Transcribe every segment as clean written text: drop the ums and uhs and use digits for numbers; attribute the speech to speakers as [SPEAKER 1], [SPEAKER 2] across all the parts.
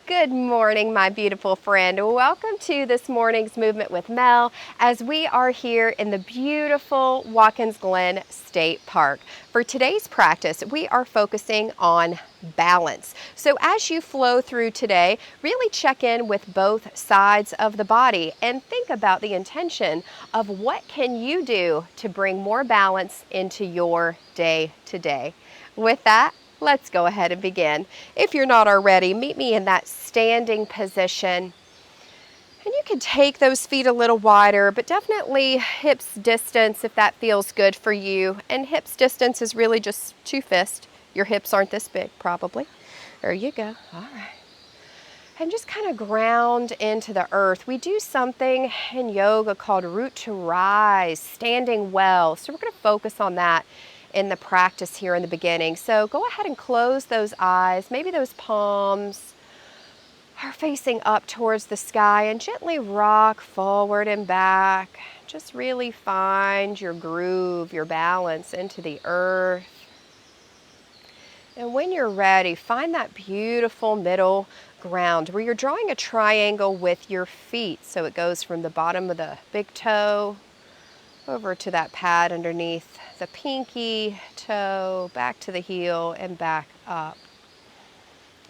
[SPEAKER 1] Good morning, my beautiful friend. Welcome to this morning's Movement with Mel as we are here in the beautiful Watkins Glen State Park. For today's practice, we are focusing on balance. So as you flow through today, really check in with both sides of the body and think about the intention of what can you do to bring more balance into your day today. With that, let's go ahead and begin. If you're not already, meet me in that standing position. And you can take those feet a little wider, but definitely hips distance if that feels good for you. And hips distance is really just 2 fists. Your hips aren't this big, probably. There you go. All right. And just kind of ground into the earth. We do something in yoga called root to rise, standing well. So we're going to focus on that in the practice here in the beginning. So go ahead and close those eyes. Maybe those palms are facing up towards the sky, and gently rock forward and back. Just really find your groove, your balance into the earth. And when you're ready, find that beautiful middle ground where you're drawing a triangle with your feet. So it goes from the bottom of the big toe over to that pad underneath the pinky toe, back to the heel and back up.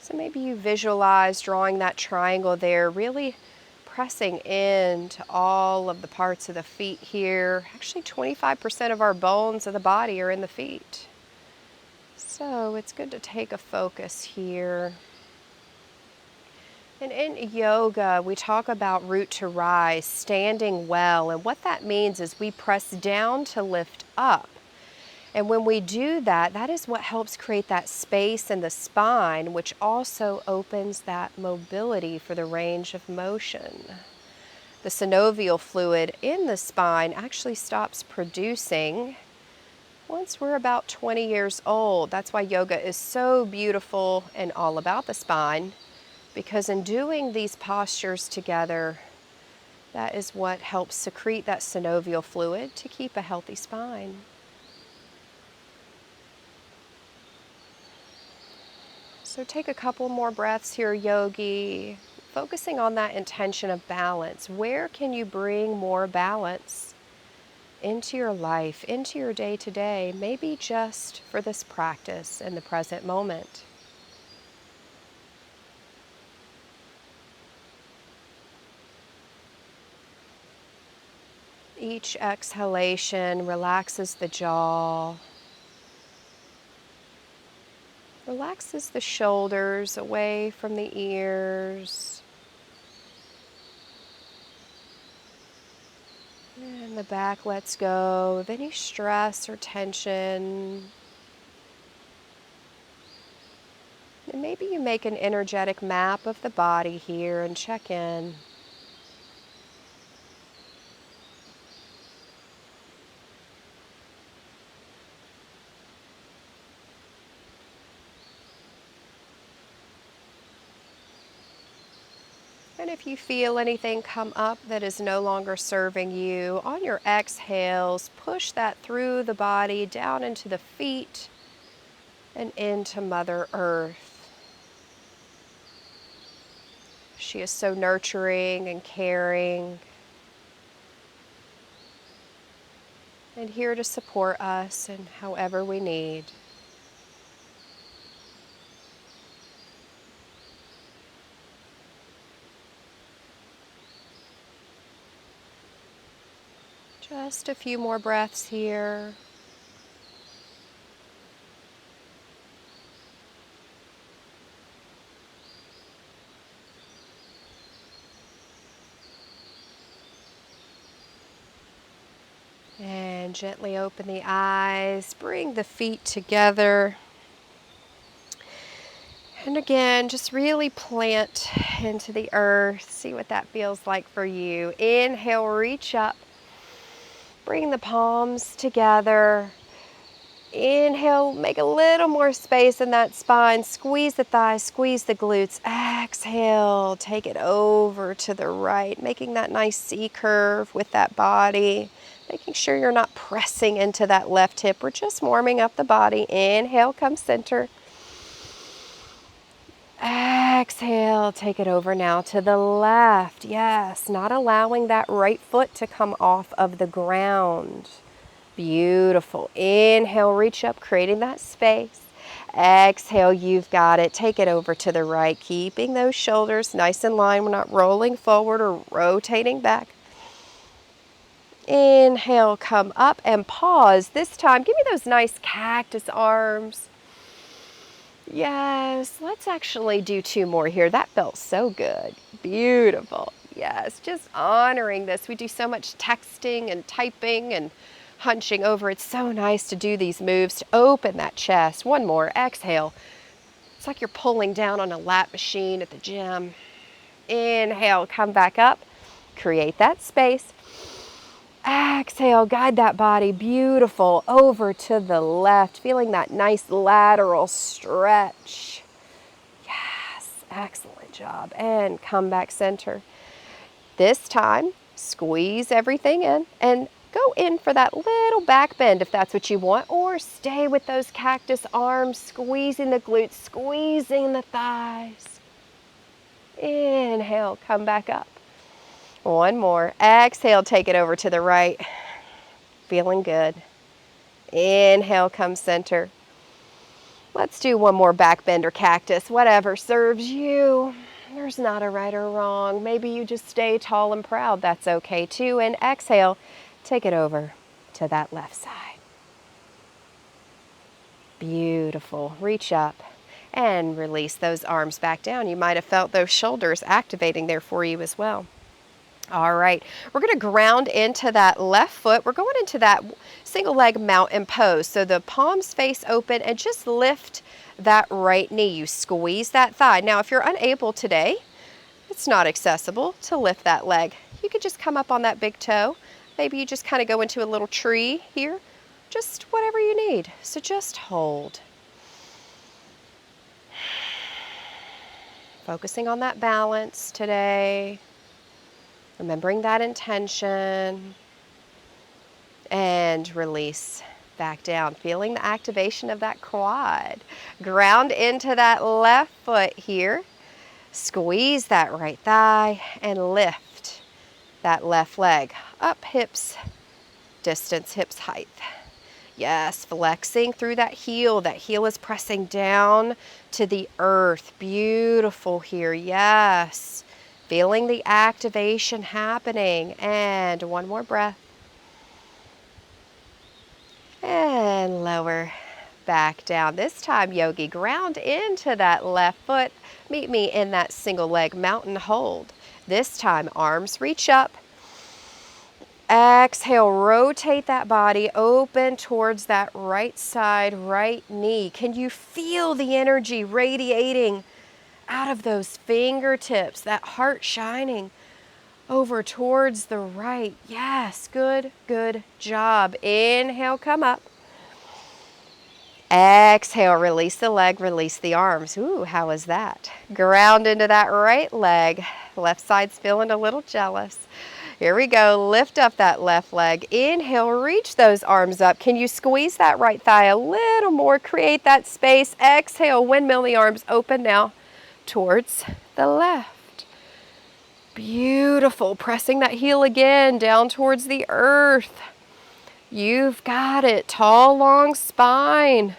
[SPEAKER 1] So maybe you visualize drawing that triangle there, really pressing into all of the parts of the feet here. Actually, 25% of our bones of the body are in the feet. So it's good to take a focus here. And in yoga, we talk about root to rise, standing well. And what that means is we press down to lift up. And when we do that, that is what helps create that space in the spine, which also opens that mobility for the range of motion. The synovial fluid in the spine actually stops producing once we're about 20 years old. That's why yoga is so beautiful and all about the spine, because in doing these postures together, that is what helps secrete that synovial fluid to keep a healthy spine. So take a couple more breaths here, yogi, focusing on that intention of balance. Where can you bring more balance into your life, into your day-to-day, maybe just for this practice in the present moment? Each exhalation relaxes the jaw, relaxes the shoulders away from the ears, and the back lets go of any stress or tension. And maybe you make an energetic map of the body here and check in. And if you feel anything come up that is no longer serving you, on your exhales, push that through the body, down into the feet, and into Mother Earth. She is so nurturing and caring, and here to support us in however we need. Just a few more breaths here. And gently open the eyes, bring the feet together. And again, just really plant into the earth. See what that feels like for you. Inhale, reach up. Bring the palms together. Inhale, make a little more space in that spine. Squeeze the thighs, squeeze the glutes. Exhale, take it over to the right, making that nice C curve with that body. Making sure you're not pressing into that left hip. We're just warming up the body. Inhale, come center. Exhale, exhale, take it over now to the left. Yes, not allowing that right foot to come off of the ground. Beautiful. Inhale, reach up, creating that space. Exhale, you've got it. Take it over to the right, keeping those shoulders nice in line. We're not rolling forward or rotating back. Inhale, come up and pause. This time, give me those nice cactus arms. Yes, let's actually do 2 more here. That felt so good. Beautiful. Yes, just honoring this. We do so much texting and typing and hunching over. It's so nice to do these moves to open that chest. 1 more. Exhale. It's like you're pulling down on a lap machine at the gym. Inhale, come back up. Create that space. Exhale, guide that body, beautiful, over to the left, feeling that nice lateral stretch. Yes, excellent job. And come back center. This time, squeeze everything in and go in for that little back bend if that's what you want, or stay with those cactus arms, squeezing the glutes, squeezing the thighs. Inhale, come back up. 1 more. Exhale, take it over to the right. Feeling good. Inhale, come center. Let's do 1 more back bend or cactus, whatever serves you. There's not a right or wrong. Maybe you just stay tall and proud. That's okay too. And exhale, take it over to that left side. Beautiful. Reach up and release those arms back down. You might have felt those shoulders activating there for you as well. All right, we're going to ground into that left foot. We're going into that single leg mountain pose. So the palms face open and just lift that right knee. You squeeze that thigh. Now, if you're unable today, it's not accessible to lift that leg. You could just come up on that big toe. Maybe you just kind of go into a little tree here. Just whatever you need. So just hold. Focusing on that balance today. Remembering that intention, and release back down. Feeling the activation of that quad. Ground into that left foot here. Squeeze that right thigh and lift that left leg. Up, hips, distance, hips height. Yes, flexing through that heel. That heel is pressing down to the earth. Beautiful here. Yes. Feeling the activation happening. And 1 more breath. And lower back down. This time, yogi, ground into that left foot. Meet me in that single leg mountain hold. This time, arms reach up. Exhale, rotate that body, open towards that right side, right knee. Can you feel the energy radiating out of those fingertips, that heart shining over towards the right? Yes, good job. Inhale, come up. Exhale, release the leg, release the arms. Ooh, how was that? Ground into that right leg. Left side's feeling a little jealous. Here we go. Lift up that left leg. Inhale, reach those arms up. Can you squeeze that right thigh a little more? Create that space. Exhale, windmill the arms open now towards the left. Beautiful. Pressing that heel again down towards the earth. You've got it. Tall, long spine.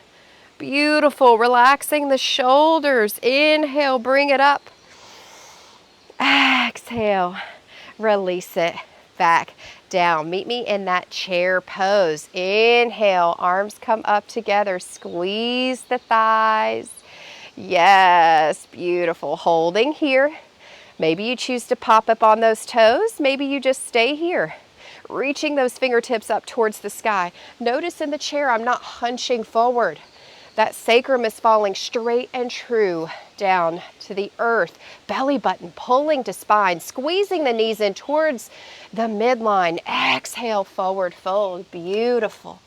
[SPEAKER 1] Beautiful. Relaxing the shoulders. Inhale, bring it up. Exhale, release it back down. Meet me in that chair pose. Inhale, arms come up together. Squeeze the thighs. Yes, beautiful. Holding here. Maybe you choose to pop up on those toes. Maybe you just stay here. Reaching those fingertips up towards the sky. Notice in the chair, I'm not hunching forward. That sacrum is falling straight and true down to the earth. Belly button pulling to spine, squeezing the knees in towards the midline. Exhale, forward fold. Beautiful.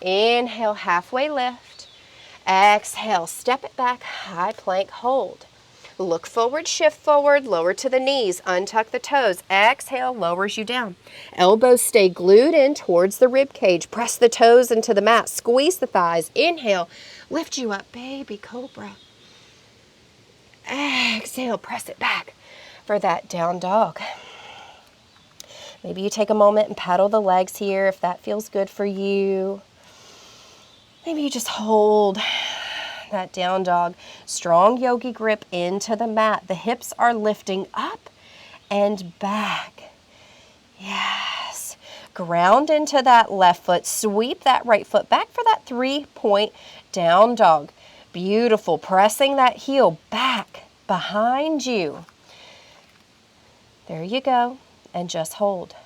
[SPEAKER 1] Inhale, halfway lift. Exhale, step it back, high plank hold. Look forward, shift forward, lower to the knees, untuck the toes. Exhale, lowers you down. Elbows stay glued in towards the rib cage. Press the toes into the mat, squeeze the thighs. Inhale, lift you up, baby cobra. Exhale, press it back for that down dog. Maybe you take a moment and paddle the legs here if that feels good for you. Maybe you just hold that down dog. Strong yogi grip into the mat. The hips are lifting up and back. Yes. Ground into that left foot. Sweep that right foot back for that 3-point down dog. Beautiful. Pressing that heel back behind you. There you go. And just hold.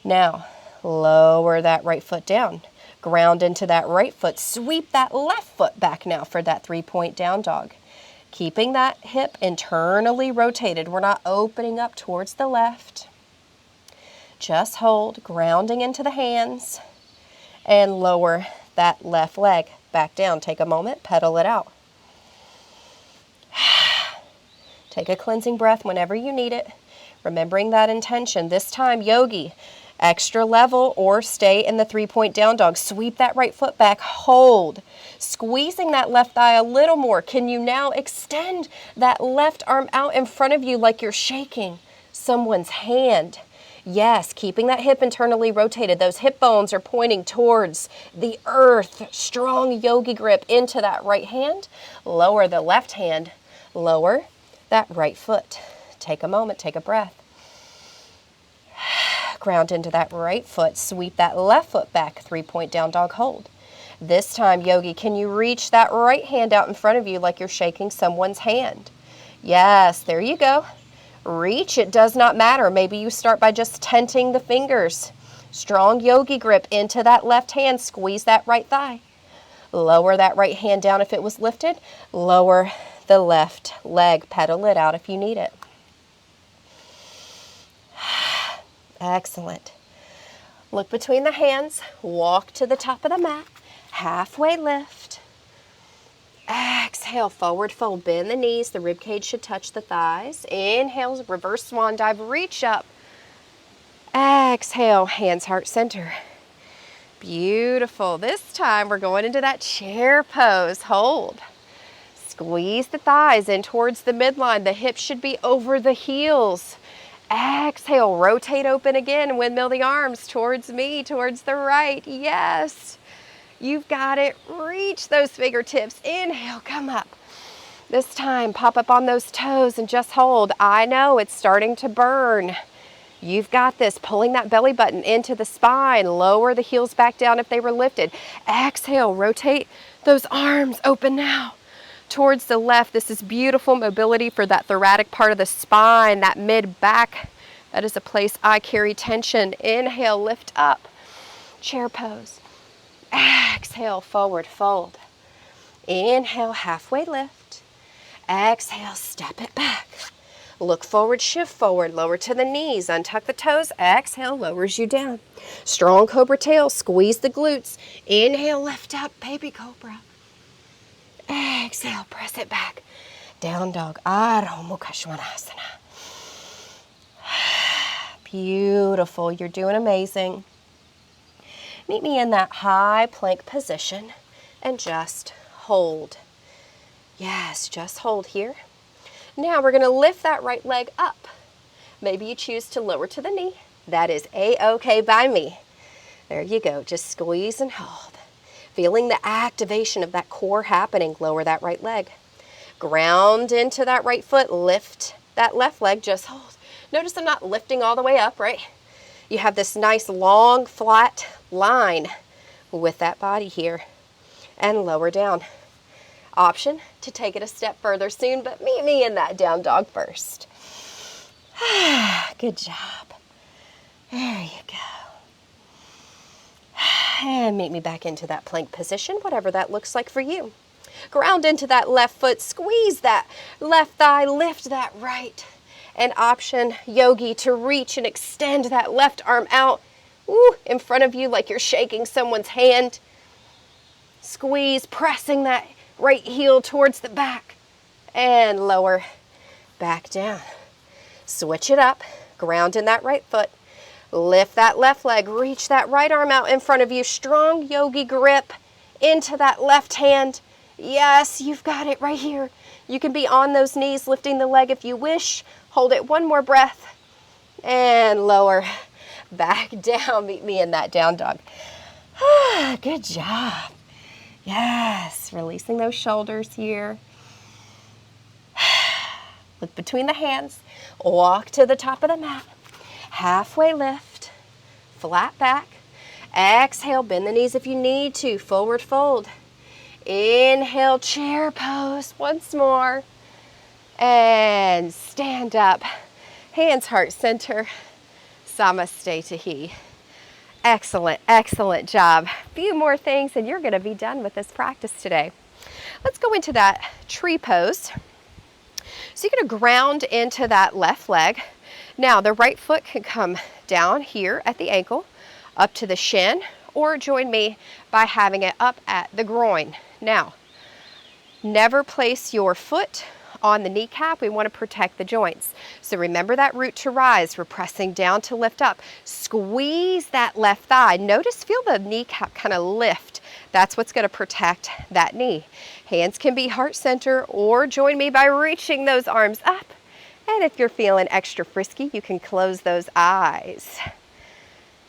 [SPEAKER 1] Now, lower that right foot down. Ground into that right foot. Sweep that left foot back now for that 3-point down dog. Keeping that hip internally rotated. We're not opening up towards the left. Just hold, grounding into the hands. And lower that left leg back down. Take a moment, pedal it out. Take a cleansing breath whenever you need it. Remembering that intention. This time, yogi, extra level or stay in the 3-point down dog. Sweep that right foot back, hold. Squeezing that left thigh a little more. Can you now extend that left arm out in front of you like you're shaking someone's hand? Yes, keeping that hip internally rotated. Those hip bones are pointing towards the earth. Strong yogi grip into that right hand. Lower the left hand. Lower that right foot. Take a moment, take a breath. Ground into that right foot. Sweep that left foot back. 3-point down dog hold. This time, yogi, can you reach that right hand out in front of you like you're shaking someone's hand? Yes, there you go. Reach, it does not matter. Maybe you start by just tenting the fingers. Strong yogi grip into that left hand. Squeeze that right thigh. Lower that right hand down if it was lifted. Lower the left leg. Pedal it out if you need it. Excellent. Look between the hands. Walk to the top of the mat. Halfway lift. Exhale, forward fold. Bend the knees. The rib cage should touch the thighs. Inhale, reverse swan dive. Reach up. Exhale, hands heart center. Beautiful. This time we're going into that chair pose. Hold. Squeeze the thighs in towards the midline. The hips should be over the heels. Exhale, rotate open again. Windmill the arms towards me, towards the right. Yes. You've got it. Reach those fingertips. Inhale, come up. This time, pop up on those toes and just hold. I know it's starting to burn. You've got this. Pulling that belly button into the spine. Lower the heels back down if they were lifted. Exhale, rotate those arms open now. Towards the left. This is beautiful mobility for that thoracic part of the spine, that mid-back. That is a place I carry tension. Inhale, lift up. Chair pose. Exhale, forward fold. Inhale, halfway lift. Exhale, step it back. Look forward, shift forward, lower to the knees, untuck the toes. Exhale, lowers you down. Strong cobra tail, squeeze the glutes. Inhale, lift up, baby cobra. Exhale, press it back. Down dog, Ardha Mukha Svanasana. Beautiful, you're doing amazing. Meet me in that high plank position and just hold. Yes, just hold here. Now we're gonna lift that right leg up. Maybe you choose to lower to the knee. That is A-okay by me. There you go, just squeeze and hold. Feeling the activation of that core happening, lower that right leg. Ground into that right foot, lift that left leg, just hold. Notice I'm not lifting all the way up, right? You have this nice long flat line with that body here and lower down. Option to take it a step further soon, but meet me in that down dog first. Good job. There you go. And meet me back into that plank position, whatever that looks like for you. Ground into that left foot, squeeze that left thigh, lift that right. And option, yogi, to reach and extend that left arm out in front of you like you're shaking someone's hand. Squeeze, pressing that right heel towards the back. And lower back down. Switch it up, ground in that right foot. Lift that left leg, reach that right arm out in front of you. Strong yogi grip into that left hand. Yes, you've got it right here. You can be on those knees, lifting the leg if you wish. Hold it one more breath and lower back down. Meet me in that down dog. Good job. Yes, releasing those shoulders here. Look between the hands. Walk to the top of the mat. Halfway lift. Flat back. Exhale, bend the knees if you need to. Forward fold. Inhale, chair pose. Once more. And stand up. Hands heart center. Namaste Tahi. Excellent, excellent job. A few more things and you're going to be done with this practice today. Let's go into that tree pose. So you're going to ground into that left leg. Now the right foot can come down here at the ankle, up to the shin, or join me by having it up at the groin. Now, never place your foot on the kneecap. We want to protect the joints. So remember that root to rise. We're pressing down to lift up. Squeeze that left thigh. Notice, feel the kneecap kind of lift. That's what's going to protect that knee. Hands can be heart center or join me by reaching those arms up. And if you're feeling extra frisky, you can close those eyes.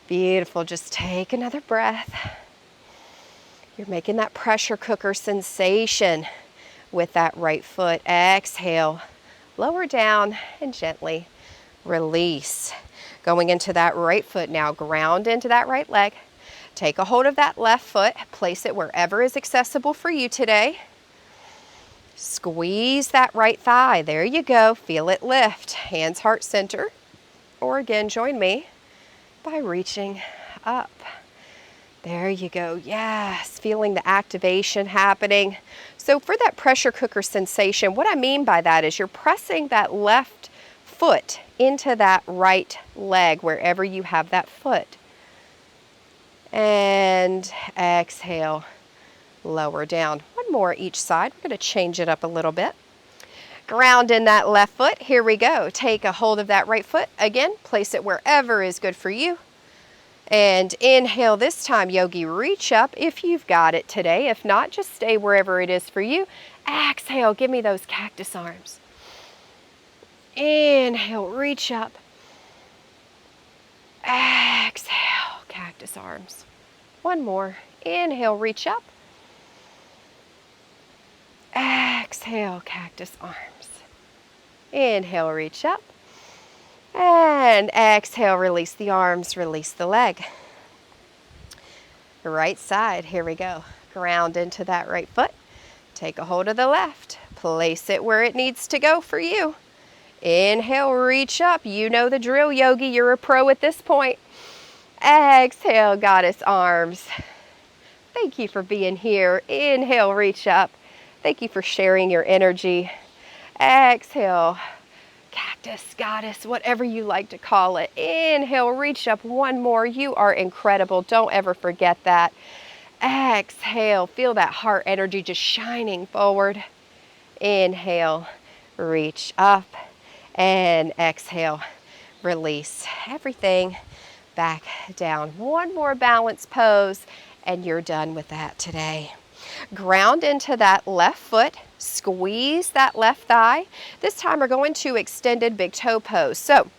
[SPEAKER 1] Beautiful. Just take another breath. You're making that pressure cooker sensation with that right foot. Exhale, lower down and gently release. Going into that right foot now, ground into that right leg. Take a hold of that left foot, place it wherever is accessible for you today. Squeeze that right thigh. There you go. Feel it lift. Hands heart center. Or again, join me by reaching up. There you go. Yes, feeling the activation happening. So for that pressure cooker sensation, what I mean by that is you're pressing that left foot into that right leg, wherever you have that foot. And exhale, lower down. One more each side. We're going to change it up a little bit. Ground in that left foot. Here we go. Take a hold of that right foot. Again, place it wherever is good for you. And inhale this time, yogi, reach up if you've got it today. If not, just stay wherever it is for you. Exhale, give me those cactus arms. Inhale, reach up. Exhale, cactus arms. One more. Inhale, reach up. Exhale, cactus arms. Inhale, reach up. And exhale, release the arms, release the leg. Right side, here we go. Ground into that right foot. Take a hold of the left. Place it where it needs to go for you. Inhale, reach up. You know the drill, yogi. You're a pro at this point. Exhale, goddess arms. Thank you for being here. Inhale, reach up. Thank you for sharing your energy. Exhale, cactus, goddess, whatever you like to call it. Inhale, reach up. One more. You are incredible. Don't ever forget that. Exhale, feel that heart energy just shining forward. Inhale, reach up. And exhale, release everything back down. One more balance pose and you're done with that today. Ground into that left foot, squeeze that left thigh. This time we're going to extended big toe pose. So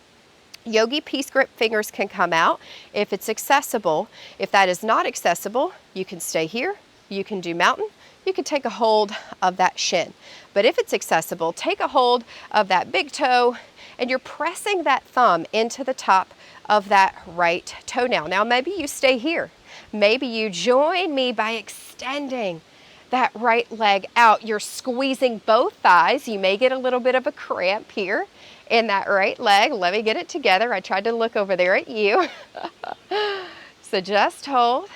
[SPEAKER 1] yogi peace grip fingers can come out if it's accessible. If that is not accessible, you can stay here, you can do mountain, you can take a hold of that shin. But if it's accessible, take a hold of that big toe and you're pressing that thumb into the top of that right toenail. Now maybe you stay here. Maybe you join me by extending that right leg out. You're squeezing both thighs. You may get a little bit of a cramp here in that right leg. Let me get it together. I tried to look over there at you. So just hold.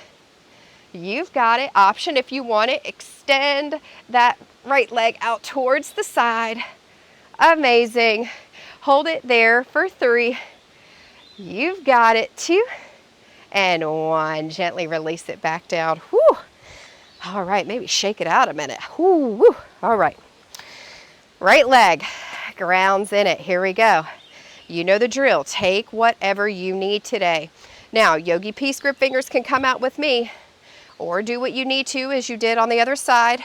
[SPEAKER 1] You've got it. Option if you want it, extend that right leg out towards the side. Amazing. Hold it there for 3. You've got it. 2 and 1. Gently release it back down. Whew. All right, maybe shake it out a minute. Whew, whew. All right. Right leg grounds in it. Here we go. You know the drill. Take whatever you need today. Now, yogi peace grip fingers can come out with me or do what you need to as you did on the other side.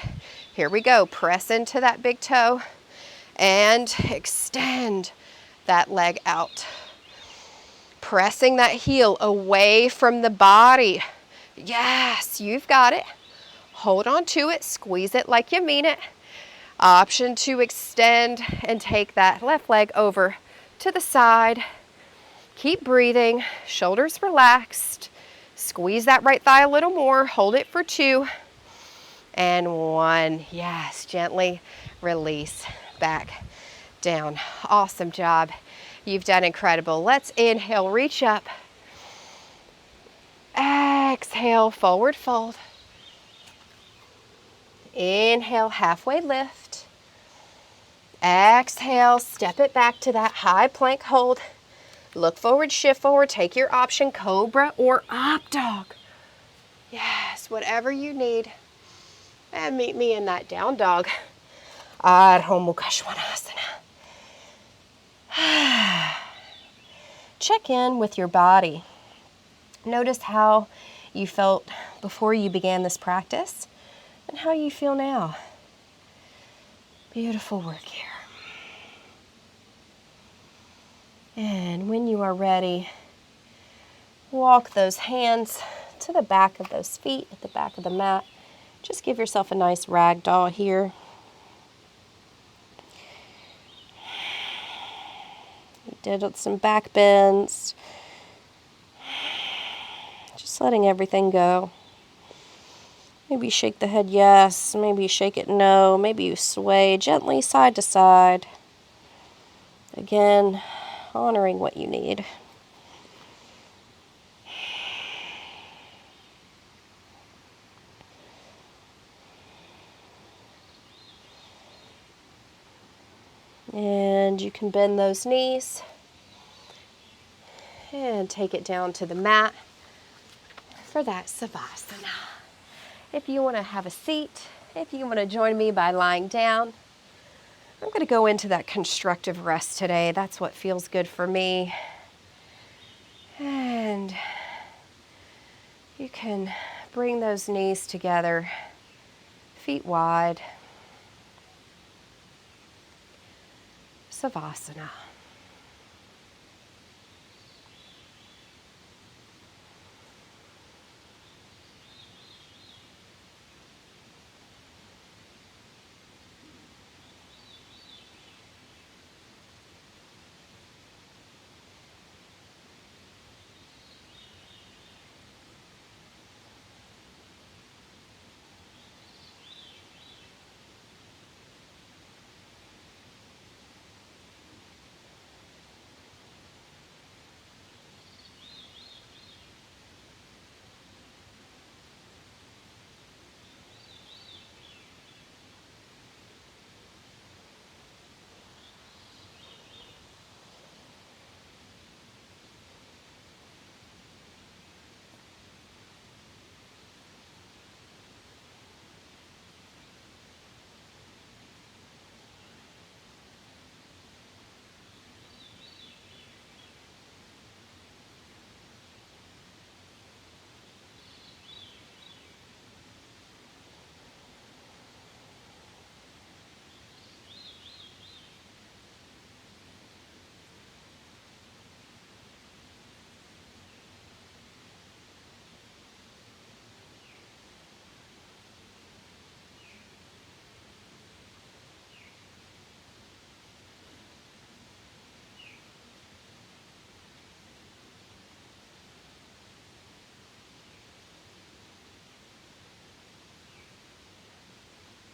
[SPEAKER 1] Here we go. Press into that big toe and extend that leg out. Pressing that heel away from the body. Yes, you've got it. Hold on to it. Squeeze it like you mean it. Option to extend and take that left leg over to the side. Keep breathing. Shoulders relaxed. Squeeze that right thigh a little more. Hold it for 2 and 1. Yes, gently release back down. Awesome job. You've done incredible. Let's inhale, reach up. Exhale, forward fold. Inhale, halfway lift. Exhale, step it back to that high plank hold. Look forward, shift forward, take your option, cobra or up dog. Yes, whatever you need. And meet me in that down dog. Ardha Mukha Svanasana. Check in with your body. Notice how you felt before you began this practice and how you feel now. Beautiful work here. And when you are ready, walk those hands to the back of those feet at the back of the mat. Just give yourself a nice ragdoll here. You did some back bends. Just letting everything go. Maybe you shake the head yes, maybe you shake it no, maybe you sway gently side to side. Again, honoring what you need. And you can bend those knees and take it down to the mat for that Savasana. If you want to have a seat, if you want to join me by lying down, I'm going to go into that constructive rest today. That's what feels good for me. And you can bring those knees together, feet wide. Savasana.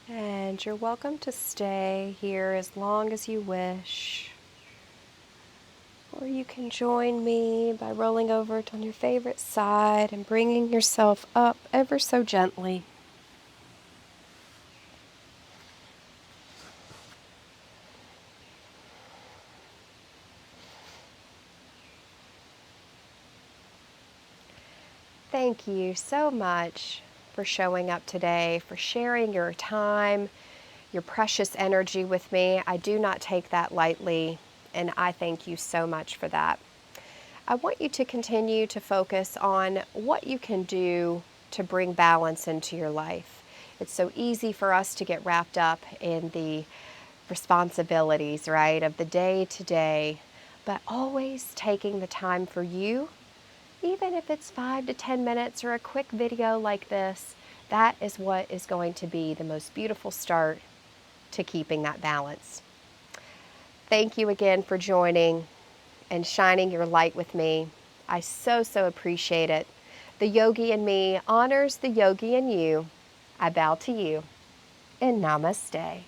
[SPEAKER 1] And you're welcome to stay here as long as you wish. Or you can join me by rolling over on your favorite side and bringing yourself up ever so gently. Thank you so much for showing up today, for sharing your time, your precious energy with me. I do not take that lightly, and I thank you so much for that. I want you to continue to focus on what you can do to bring balance into your life. It's so easy for us to get wrapped up in the responsibilities, right, of the day to day, but always taking the time for you, even if it's 5 to 10 minutes or a quick video like this, that is what is going to be the most beautiful start to keeping that balance. Thank you again for joining and shining your light with me. I so appreciate it. The yogi in me honors the yogi in you. I bow to you and namaste.